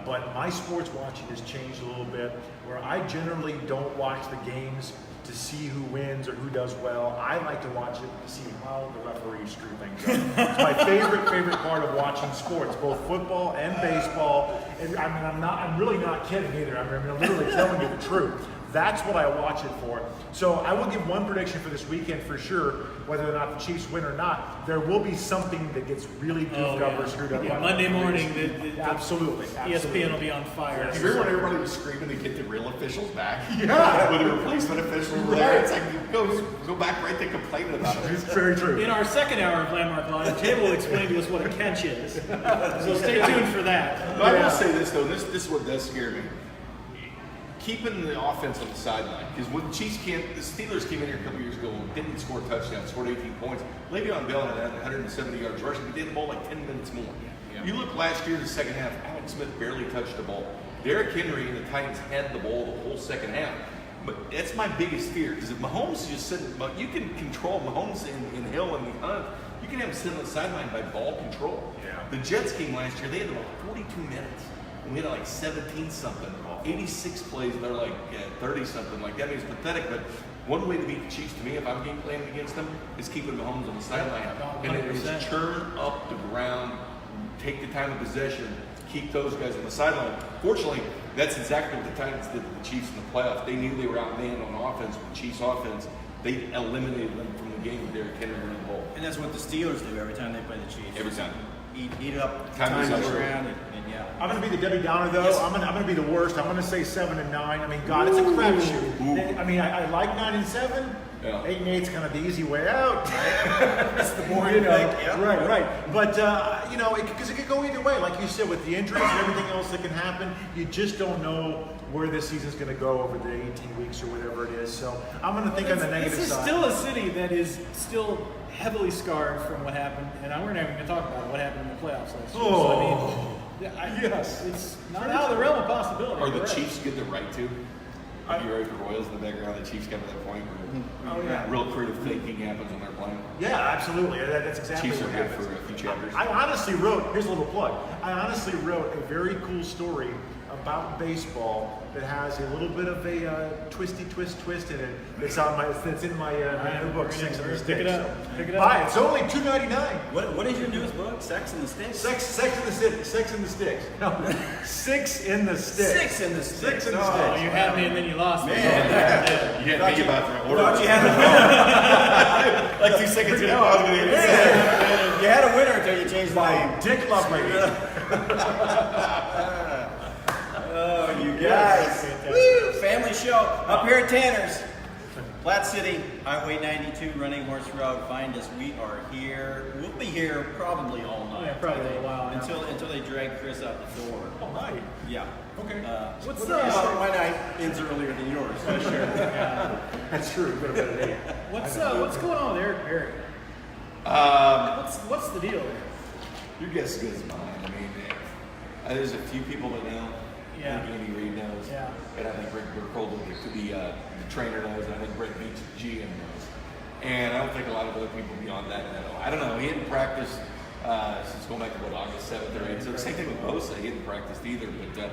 But my sports watching has changed a little bit, where I generally don't watch the games to see who wins or who does well. I like to watch it to see how the referees screw things up. It's my favorite part of watching sports, both football and baseball. And I'm really not kidding either. I'm literally telling you the truth. That's what I watch it for. So I will give one prediction for this weekend for sure, whether or not the Chiefs win or not. There will be something that gets really goofed up or screwed up. Yeah, Monday morning, Absolutely. ESPN will be on fire. You remember when everybody was screaming to get the real officials back? Yeah. When the replacement officials were there, it's like, go back right there complaining about it. It's very true. In our second hour of Landmark Live, Jay will explain to us what a catch is. So stay tuned for that. But I will say this, though, this is what does scare me. Keeping the offense on the sideline, because when the Steelers came in here a couple years ago, didn't score a touchdown, scored 18 points. Le'Veon Bell had 170 yards rushing, but they had the ball like 10 minutes more. Yeah. You look last year in the second half, Alex Smith barely touched the ball. Derrick Henry and the Titans had the ball the whole second half. But that's my biggest fear, because if Mahomes is just sitting, but you can control Mahomes in Hill and Hunt. You can have him sitting on the sideline by ball control. Yeah. The Jets came last year, they had about 42 minutes. And we had like 17-something. 86 plays, and they're like 30-something. Like, that means pathetic, but one way to beat the Chiefs, to me, if I'm game playing against them, is keeping Mahomes on the sideline. And it is churn up the ground, take the time of possession, keep those guys on the sideline. Fortunately, that's exactly what the Titans did to the Chiefs in the playoffs. They knew they were outmanned on offense with the Chiefs' offense. They eliminated them from the game with Derrick Henry running the ball. And that's what the Steelers do every time they play the Chiefs. Every time. Eat up Time time is on up. the ground, and yeah. I'm going to be the Debbie Downer, though. Yes. I'm going to be the worst. I'm going to say 7-9. I mean, God, it's a crapshoot. I mean, I like 9-7. Yeah. 8-8's kind of the easy way out. That's the boring thing. Yeah. Right. But, because it could go either way. Like you said, with the injuries and everything else that can happen, you just don't know where this season's going to go over the 18 weeks or whatever it is. So I'm going to think on the negative This is side. still a city that is still heavily scarred from what happened, and we're not even going to talk about what happened in the playoffs last year. Oh. Yes. It's not out of the realm of possibility. Are the You're right. Chiefs get the right to? Like you write the Royals in the background, the Chiefs got to that point where Oh, yeah. real creative thinking happens when they're playing. Yeah, absolutely. That's exactly Chiefs are what good happens. for a few chapters. I honestly wrote, here's a little plug. I honestly wrote a very cool story about baseball that has a little bit of a twisty twist in it. It's in my new book, Sex and the Sticks. Pick it up. So Pick it up. buy it. It's only $2.99. What is your newest book? Sex and the Sticks? Sex in the Sticks. Sex in the Sticks. No, 6 in the Sticks. 6 in the Sticks. 6 in the Oh, Sticks. you had me and then you lost me. You had me about to order. Thought you had a Like 2 seconds ago, I was going to You had a winner until you changed the name. By Dick Lovelady. Oh, you guys. Woo! Family show up here at Tanner's. Platte City, Highway 92, Running Horse Road. Find us. We are here. We'll be here probably all night. Yeah, probably a while now. Until they drag Chris out the door. All right. Yeah. Okay. What's My night ends earlier than yours. For sure. That's true. You've got a better day. What's going on with Eric Berry? What's the deal there? Your guess is good as mine. I mean, there's a few people that know. Yeah. I think Andy Reid knows. Yeah. And I think Rick Burkholder, the trainer, knows. And I think Brett Beach, the GM, knows. And I don't think a lot of other people beyond that know. I don't know. He hadn't practiced since going back to August 7th or 8th. So the same thing with Bosa. He hadn't practiced either. But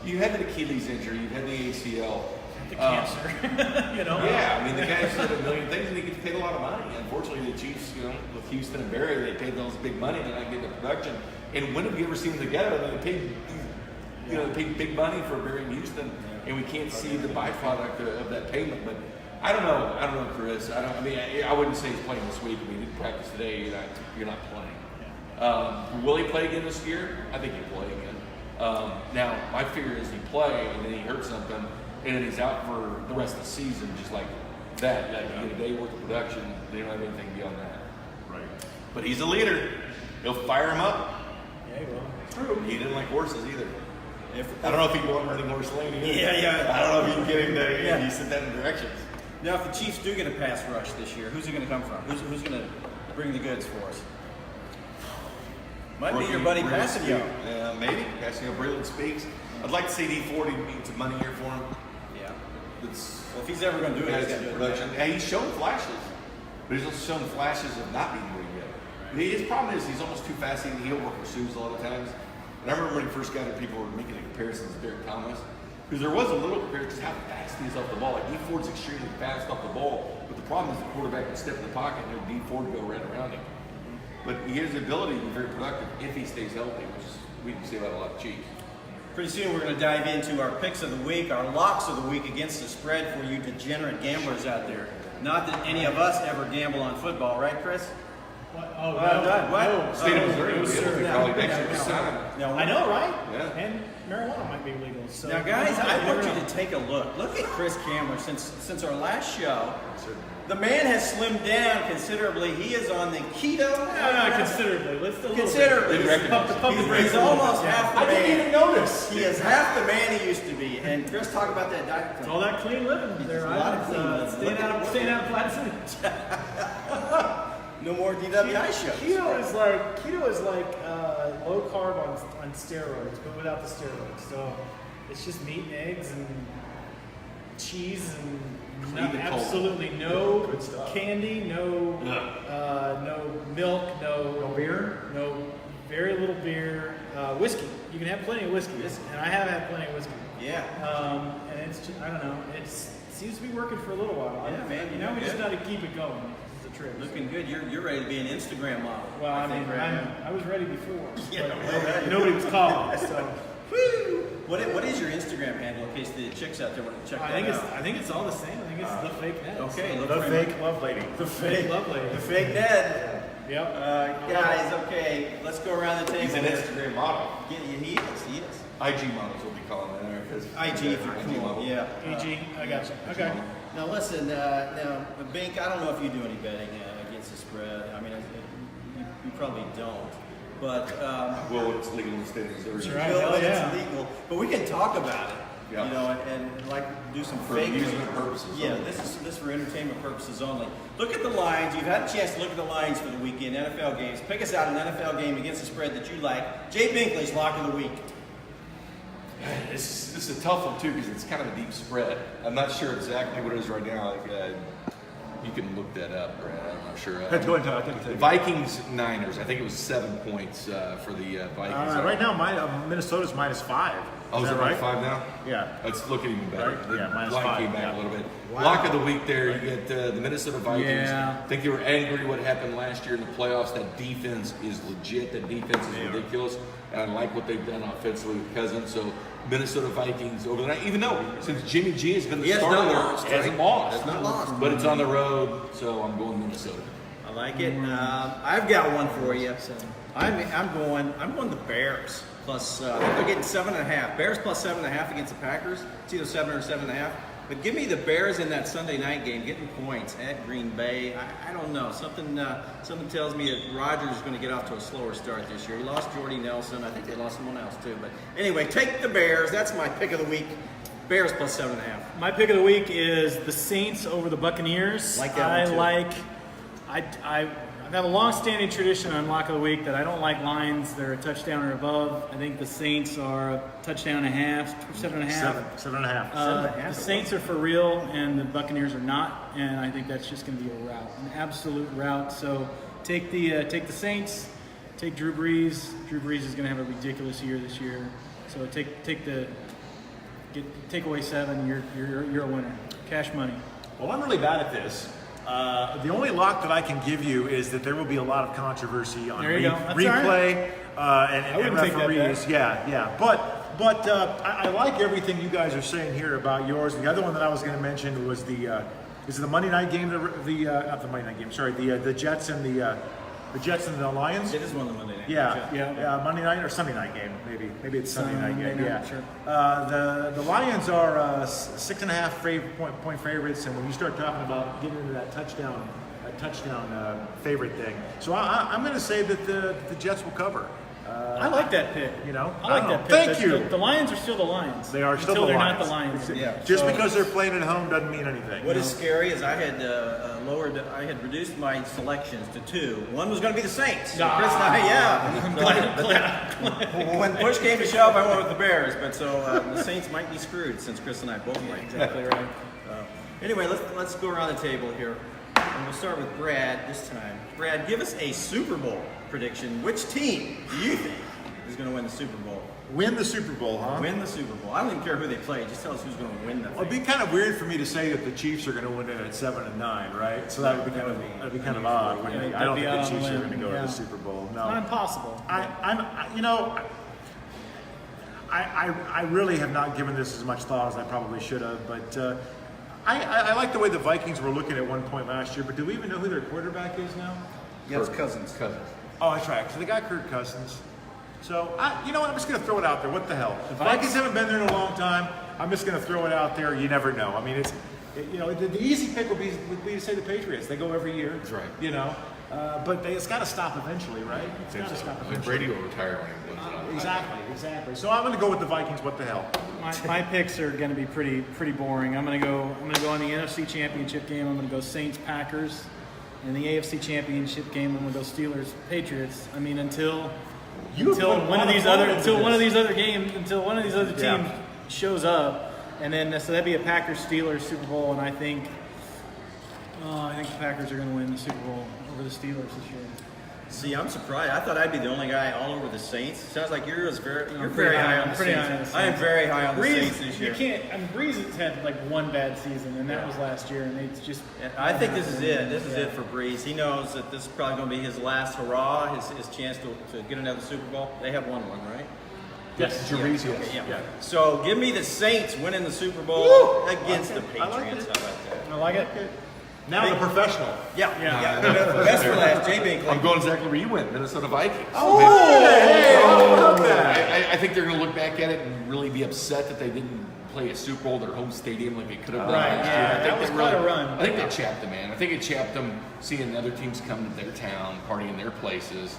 you had the Achilles injury. You had the ACL. The cancer. Yeah, I mean, the guy said a million things, and he gets paid a lot of money. Unfortunately, the Chiefs, with Houston and Barry, they paid those big money, and they're not getting the production. And when have you ever seen them together? They paid, they paid big money for Barry in Houston, and we can't see the byproduct of that payment. But I don't know, Chris. I wouldn't say he's playing this week. I mean, he didn't practice today. You're not playing. Will he play again this year? I think he'll play again. Now, my fear is he play and then he hurts something and then he's out for the rest of the season, just like that. Like you get a day worth of production, they don't have anything beyond that. Right. But he's a leader. He'll fire him up. Yeah, well, True. He didn't like horses either. I don't know if he can run horse lane either. Yeah. I don't know if you can get him to he sent that in directions. Now, if the Chiefs do get a pass rush this year, who's it going to come from? Who's going to bring the goods for us? Might be your buddy Passio. Yeah, maybe. Passio Breland speaks. I'd like to see D Ford need some money here for him. Yeah. It's Well, if he's ever going to do it, he's guys going to in do it. production. And he's shown flashes, but he's also shown flashes of not being very good. His problem is he's almost too fast. He over pursues a lot of times. And I remember when he first got there, people were making comparisons to Derek Thomas. Because there was a little comparison to how fast he is off the ball. Like D Ford's extremely fast off the ball, but the problem is the quarterback can step in the pocket and let D Ford go right around him. But he has the ability to be very productive if he stays healthy, which is, we can say about a lot of Chiefs. Pretty soon we're going to dive into our picks of the week, our locks of the week against the spread for you degenerate gamblers out there. Not that any of us ever gamble on football, right, Chris? what? Oh, What? State of Missouri, no, we sir. could probably next year decide. No, I know, right? Yeah. And marijuana might be legal. So Now, guys, I never want you know. to take a look. Look at Chris Kamler. Since our last show, the man has slimmed down considerably. He is on the keto. No, considerably. Let's do a little Considerably. bit. Pump the brakes He's a little almost bit. half the I didn't man. even notice. He is half the man he used to be. And Chris, talk about that diet It's plan. all that clean living there. a lot of clean living. Staying out of Platte City. No more DWI shows. Keto is like low carb on steroids, but without the steroids. So it's just meat and eggs and cheese and Clean and cold. absolutely no Good stuff. candy, no milk, No beer? no very little beer, whiskey. You can have plenty of whiskey, and I have had plenty of whiskey. Yeah. And it's just, I don't know, it seems to be working for a little while. Yeah, man, you Now know, we just good. got to keep it going. This is the trick. Looking good. You're ready to be an Instagram model. Well, I mean, think, right now. I was ready before. Yeah, but well, right. nobody was calling. So Woo! What is your Instagram handle in case the chicks out there want to check that out? I think it's all the same. I think it's the fake Ned. Okay, look The for him. fake love lady. The fake lovely. The fake Ned. Yep. Guys, okay, let's go around the table. He's an Instagram model. Yeah, he is. IG models, what we call them there. 'cause- IG if you're IG cool. model. Yeah. EG, I got you. Okay. Now listen, now Bink, I don't know if you do any betting against the spread. I mean, you probably don't. But Well, it's legal in the state of Missouri. Right. well, hell yeah. it's legal. But we can talk about it. Yeah. You know, and like do some For fake amusement purposes Yeah, only. this is for entertainment purposes only. Look at the lines. You've had a chance to look at the lines for the weekend NFL games. Pick us out an NFL game against the spread that you like. Jay Binkley's lock of the week. This is a tough one too because it's kind of a deep spread. I'm not sure exactly what it is right now. You can look that up, Brad. I'm not sure. Go ahead, I'll take it. Vikings Niners. I think it was 7 points for the Vikings. Right now, Minnesota's -5. Oh, is that it right? right? 5 now? Yeah. It's looking even better. Right? The Yeah, line -5, came back yeah. a little bit. Wow. Lock of the week there, you get the Minnesota Vikings. Yeah. I think they were angry what happened last year in the playoffs. That defense is legit. That defense is ridiculous. And I like what they've done offensively with Cousins. So Minnesota Vikings over the night, even though since Jimmy G has been the He has starter, not there, lost, hasn't right? lost. Has not lost. But it's on the road, so I'm going Minnesota. I like it. I've got one for you. I'm going the Bears plus. I think they're getting 7.5. Bears plus 7.5 against the Packers. It's either 7 or 7.5. But give me the Bears in that Sunday night game, getting points at Green Bay. I don't know. Something tells me that Rodgers is going to get off to a slower start this year. He lost Jordy Nelson. I think they lost someone else too. But anyway, take the Bears. That's my pick of the week. Bears plus 7.5. My pick of the week is the Saints over the Buccaneers. Like that one, too. I've got a long-standing tradition on Lock of the Week that I don't like lines that are a touchdown or above. I think the Saints are a touchdown and a half, 7.5. 7.5. The Saints are for real, and the Buccaneers are not, and I think that's just going to be a rout, an absolute rout. So take the Saints, take Drew Brees. Drew Brees is going to have a ridiculous year this year. So take away 7. You're a winner. Cash money. Well, I'm really bad at this. The only lock that I can give you is that there will be a lot of controversy on There you go. That's replay and wouldn't take that referees. bet. Yeah. But I like everything you guys are saying here about yours. The other one that I was going to mention was is it the Monday night game? Not the Monday night game. Sorry, the Jets and the The Jets and the Lions. It is one of the Monday night. Yeah, Monday night or Sunday night game, maybe it's Sunday night game. night, Yeah, sure. The Lions are 6.5 point favorites, and when you start talking about getting into that touchdown favorite thing, so I'm going to say that the Jets will cover. I like that pick. You know, I like that pick. Thank But you. The Lions are still the Lions. They are still until the they're Lions. not the Lions. Yeah. Just So- because they're playing at home doesn't mean anything. What is scary is I had I had reduced my selections to 2. One was going to be the Saints. So Chris and I, when push came to shove, I went with the Bears. But so the Saints might be screwed since Chris and I both like. Exactly right. Anyway, let's go around the table here, and we'll start with Brad this time. Brad, give us a Super Bowl prediction. Which team do you think is going to win the Super Bowl? Win the Super Bowl, huh? Win the Super Bowl. I don't even care who they play. Just tell us who's going to win the Well, it'd be kind of weird for me to say that the Chiefs are going to win it at 7-9, right? So that would be kind of odd. Wouldn't it? Yeah, I don't that'd think be the Chiefs out are on going to a go limb, to yeah. the Super Bowl. No, Not impossible. I really have not given this as much thought as I probably should have, but I like the way the Vikings were looking at one point last year. But do we even know who their quarterback is now? Yeah, it's Cousins. Oh, that's right. So they got Kirk Cousins. So, you know what? I'm just going to throw it out there. What the hell? The Vikings haven't been there in a long time. I'm just going to throw it out there. You never know. I mean, the easy pick would be to say the Patriots. They go every year. That's right. You know, but it's got to stop eventually, right? It's got to stop eventually. Brady will retire when he wins it all. Exactly. So I'm going to go with the Vikings. What the hell? My picks are going to be pretty boring. I'm going to go on the NFC Championship game. I'm going to go Saints Packers. In the AFC Championship game, I'm going to go Steelers Patriots. I mean, until one of these other teams shows up, and then so that'd be a Packers Steelers Super Bowl, and I think the Packers are going to win the Super Bowl over the Steelers this year. See, I'm surprised. I thought I'd be the only guy all over the Saints. Sounds like you're very high on the Saints. I am very high on the Saints this year. You can't. I mean, Breeze has had like one bad season, and that was last year, and it's just. I think this is it. This is it for Breeze. He knows that this is probably going to be his last hurrah, his chance to get another Super Bowl. They have won one, right? Yes, Yeah. So give me the Saints winning the Super Bowl against the Patriots. I like it. How about that? I like it. Now the professional. Yeah. Best for last, Jay Binkley. I'm going exactly where you went, Minnesota Vikings. I think they're going to look back at it and really be upset that they didn't play a Super Bowl at their home stadium like they could have done Right, last yeah, year. I think that was they quite a run. I think they chapped them, man. I think it chapped them seeing other teams come to their town, partying in their places.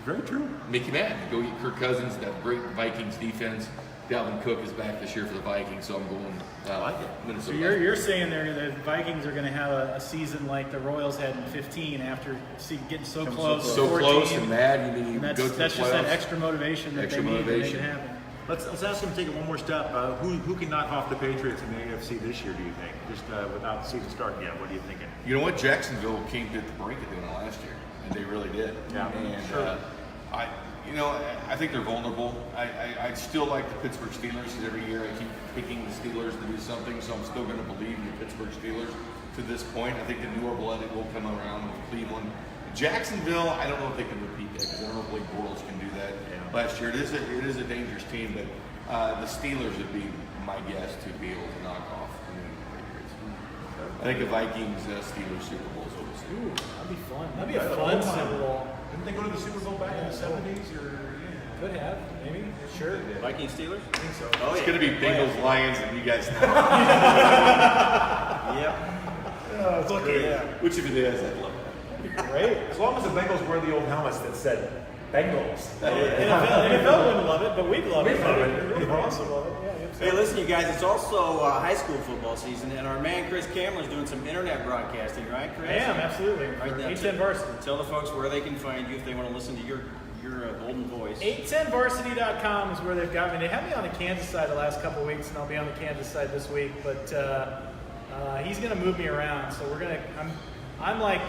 Very true. Make you mad. Go get Kirk Cousins, that great Vikings defense. Dalvin Cook is back this year for the Vikings, so I'm going Minnesota. So you're saying the Vikings are going to have a season like the Royals had in 15 after getting so close. So 14, close and mad. You mean you and go to the that's just that playoffs. extra motivation that Extra they need to make motivation. it happen. Let's ask him to take it one more step. Who can knock off the Patriots in the AFC this year, do you think? Just without the season starting yet, what are you thinking? You know what? Jacksonville came to the brink of doing it last year, and they really did. Yeah, and sure. I think they're vulnerable. I still like the Pittsburgh Steelers because every year I keep picking the Steelers to do something, so I'm still going to believe in the Pittsburgh Steelers to this point. I think the newer blood will come around with Cleveland. Jacksonville, I don't know if they can repeat that because I don't know if Blake Bortles can do that. Last year, it is a dangerous team, but the Steelers would be my guess to be able to knock off the New England Patriots. I think the Vikings Steelers Super Bowl is what we'll see. Ooh, that'd be fun. That'd be a fun Super Bowl. Didn't they go to the Super Bowl back in the 70s? Could have, maybe. Sure. Vikings Steelers? I think so. Oh, It's going to be Bengals, Lions, and you guys know. Yep. It's okay. Yeah. Which of it is? I'd love that. Great. As long as the Bengals wear the old helmets that said Bengals. NFL wouldn't love it, but we'd love it. We'd love it. We'd also love it. Yeah, Hey, listen, you guys, it's also high school football season, and our man Chris Kamler is doing some internet broadcasting, right, Chris? I am, absolutely. Right now, 810 Varsity. Tell the folks where they can find you if they want to listen to your golden voice. 810varsity.com is where they've got me. They had me on the Kansas side the last couple of weeks, and I'll be on the Kansas side this week. But he's going to move me around, so I'm like,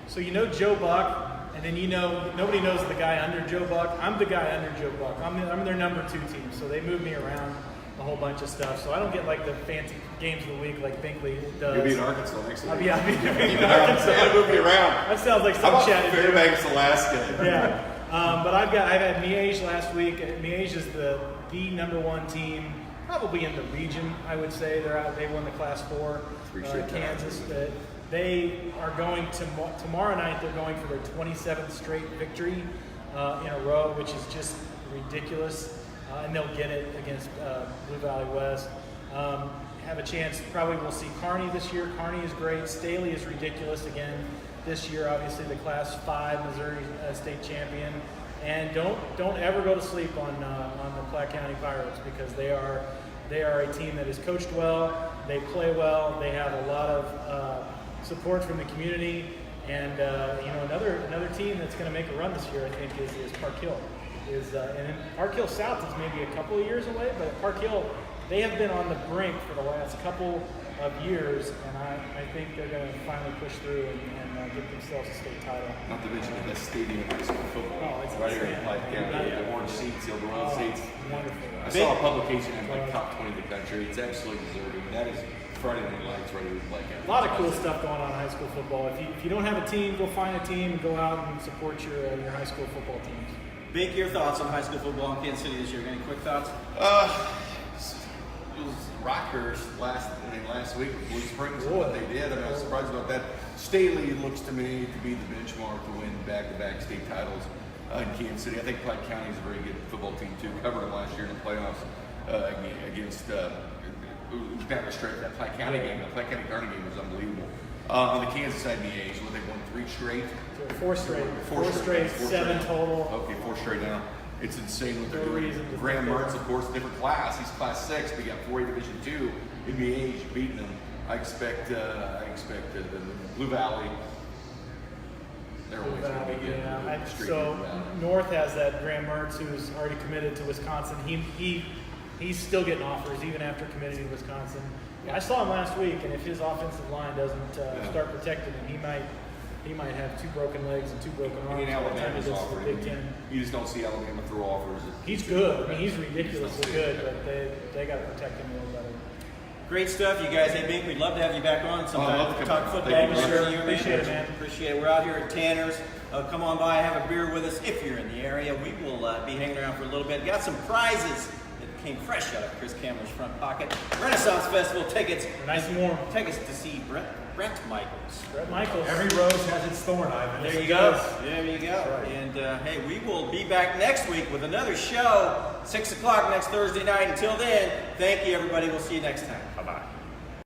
so you know Joe Buck, and then you know nobody knows the guy under Joe Buck. I'm the guy under Joe Buck. I'm their number 2 team, so they move me around a whole bunch of stuff. So I don't get like the fancy games of the week like Binkley does. You'll be in Arkansas next week. I'll be in Arkansas. Arkansas. Move me around. That sounds like How some about chatty. Fairbanks, Alaska? Yeah. But I've had Miege last week. Miege is the number 1 team, probably in the region. I would say they won the Class 4. Three straight Kansas. times. They are going tomorrow night. They're going for their 27th straight victory in a row, which is just ridiculous. And they'll get it against Blue Valley West. Have a chance. Probably we'll see Kearney this year. Kearney is great. Staley is ridiculous again this year. Obviously, the Class 5 Missouri state champion. And don't ever go to sleep on the Platte County Pirates, because they are a team that is coached well. They play well. They have a lot of support from the community. And another team that's going to make a run this year, I think, is Park Hill. And then Park Hill South is maybe a couple of years away, but Park Hill, they have been on the brink for the last couple of years, and I think they're going to finally push through and get themselves a state title. Not to mention the best stadium in high school football. Oh, it's right here in insane. Platte County. The orange seats, the Eldorado seats. Wonderful. I saw a publication as like top 20 in the country. It's absolutely deserving. That is Friday Night Lights right here in Platte County. A lot of cool stuff going on in high school football. If you don't have a team, go find a team and go out and support your high school football teams. Bink, your thoughts on high school football in Kansas City this year? Any quick thoughts? It was Rockhurst last week with Blue Springs and what they did. I was surprised about that. Staley looks to me to be the benchmark to win back-to-back state titles in Kansas City. I think Platte County is a very good football team too. Covered them last year in the playoffs against it was kind of a straight that Platte County game. The Platte County Kearney game was unbelievable. On the Kansas side, BAs, where they won 3 straight. Four straight, 7 total. Okay, 4 straight now. It's insane what they're No doing. reason to Graham think Martz, of course, different class. He's class 6, but he got 4A Division 2 in the age beating them. I expect the Blue Valley. They're always going to be good. Yeah. Street So Blue Valley. North has that Graham Mertz, who's already committed to Wisconsin. He's still getting offers even after committing to Wisconsin. I saw him last week, and if his offensive line doesn't start protecting him, he might have 2 broken legs and 2 broken arms. In Alabama's offer. Big Ten. You just don't see Alabama throw offers. He's good. I mean, he's ridiculously good, but they got to protect him a little better. Great stuff, you guys. Hey, Bink, we'd love to have you back on sometime. love to come Talk back. football. Thank you, Sure, brother. you, Appreciate it, man. Appreciate it. We're out here at Tanner's. Come on by, have a beer with us if you're in the area. We will be hanging around for a little bit. Got some prizes that came fresh out of Chris Kamler's front pocket. Renaissance Festival tickets. Nice and warm. Tickets to see Brent Michaels. Brett Michaels. Every rose has its thorn, Ivan. There you go. There you go. And hey, we will be back next week with another show, 6 o'clock next Thursday night. Until then, thank you, everybody. We'll see you next time. Bye-bye.